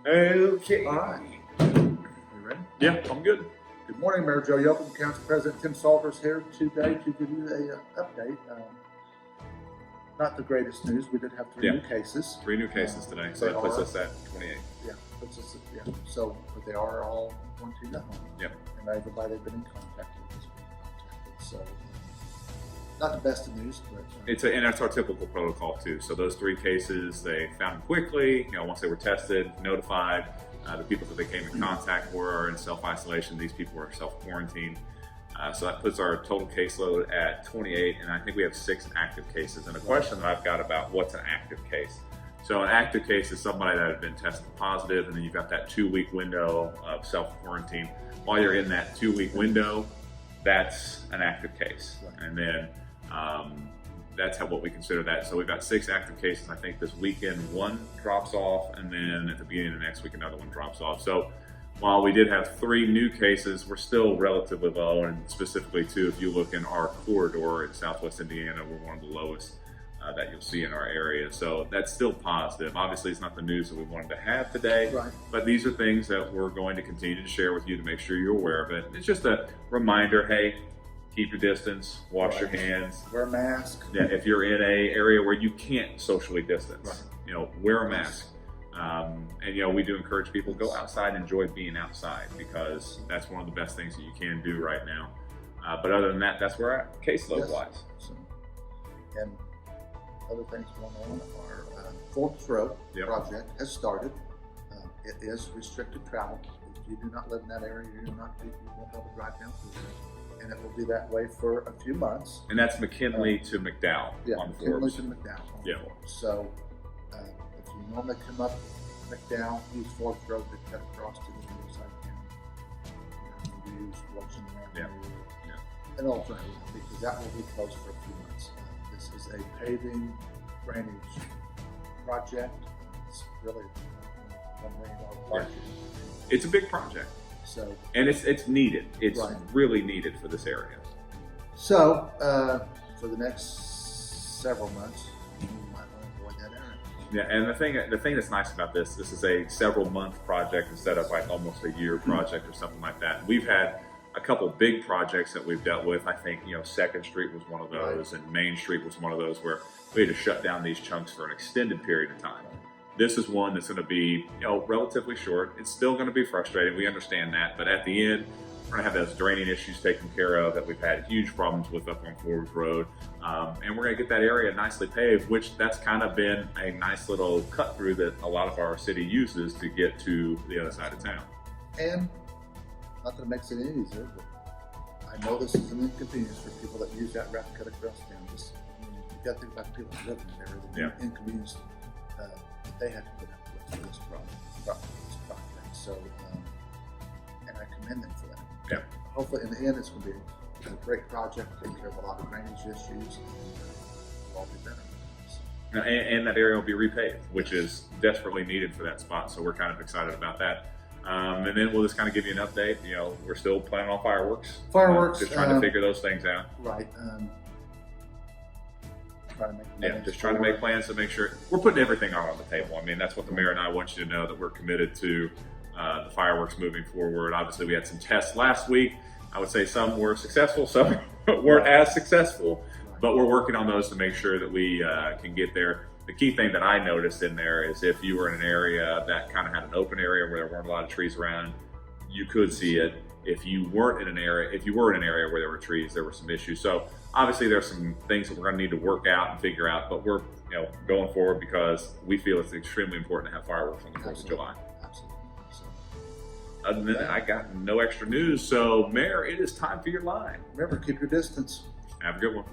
Okay. All right. You ready? Yeah, I'm good. Good morning, Mayor Joe Yelton. Council President Tim Salters here today to give you an update. Not the greatest news. We did have three new cases. 3 new cases today, so that puts us at 28. Yeah, puts us at, yeah. So, but they are all quarantined at home. Yep. And everybody they've been in contact with has been contacted. So, not the best of news, but And that's our typical protocol too. So those 3 cases, they found them quickly. Once they were tested, notified. The people that they came in contact were in self-isolation. These people were self-quarantined. So that puts our total caseload at 28, and I think we have 6 active cases. And a question that I've got about what's an active case. So an active case is somebody that had been tested positive, and then you've got that 2-week window of self-quarantine. While you're in that 2-week window, that's an active case. And then that's what we consider that. So we've got 6 active cases. I think this weekend 1 drops off, and then at the beginning of next week another 1 drops off. So while we did have 3 new cases, we're still relatively low, and specifically too, if you look in our corridor in Southwest Indiana, we're one of the lowest that you'll see in our area. So that's still positive. Obviously, it's not the news that we wanted to have today, but these are things that we're going to continue to share with you to make sure you're aware of it. It's just a reminder, hey, keep your distance, wash your hands. Wear a mask. Yeah, if you're in a area where you can't socially distance, wear a mask. And we do encourage people to go outside and enjoy being outside, because that's one of the best things that you can do right now. But other than that, that's where we're at caseload wise. So, and other things going on are Forbes Road project has started. It is restricted travel. If you do not live in that area, you won't be able to drive down through there. And it will be that way for a few months. And that's McKinley to McDowell on McKinley Forbes. to McDowell on Yeah. Forbes. So if you normally come up McDowell, use Forbes Road to cut across to the other side of town. You use Wilson Avenue, an alternative, because that will be closed for a few months. This is a paving drainage project. It's really $1 million project. It's a big project. So, and it's needed. It's really needed for this area. So for the next several months, you might want to avoid that area. Yeah, and the thing that's nice about this is a several month project instead of like almost a year project or something like that. We've had a couple big projects that we've dealt with. I think 2nd Street was one of those, and Main Street was one of those where we had to shut down these chunks for an extended period of time. This is one that's going to be relatively short. It's still going to be frustrating. We understand that, but at the end, we're going to have those draining issues taken care of that we've had huge problems with up on Forbes Road, and we're going to get that area nicely paved, which that's kind of been a nice little cut through that a lot of our city uses to get to the other side of town. And not that it makes it any easier, but I know this is an inconvenience for people that use that route to cut across town. You got to think about people that live in there, the inconvenience that they have to put up with for this project. So, and I commend them for that. Yeah. Hopefully, in the end, it's going to be a great project, take care of a lot of drainage issues, and it'll all be better. And that area will be repaved, which is desperately needed for that spot. So we're kind of excited about that. And then we'll just kind of give you an update. We're still planning on fireworks. Just trying to figure those things out. Right. Just trying to make plans to make sure we're putting everything out on the table. I mean, that's what the mayor and I want you to know, that we're committed to the fireworks moving forward. Obviously, we had some tests last week. I would say some were successful, some weren't as successful, but we're working on those to make sure that we can get there. The key thing that I noticed in there is if you were in an area that kind of had an open area where there weren't a lot of trees around, you could see it. If you were in an area where there were trees, there were some issues. So obviously there's some things that we're going to need to work out and figure out, but we're going forward because we feel it's extremely important to have fireworks on the 4th of July. Absolutely. Other than that, I got no extra news. So Mayor, it is time for your line. Remember, keep your distance. Have a good one.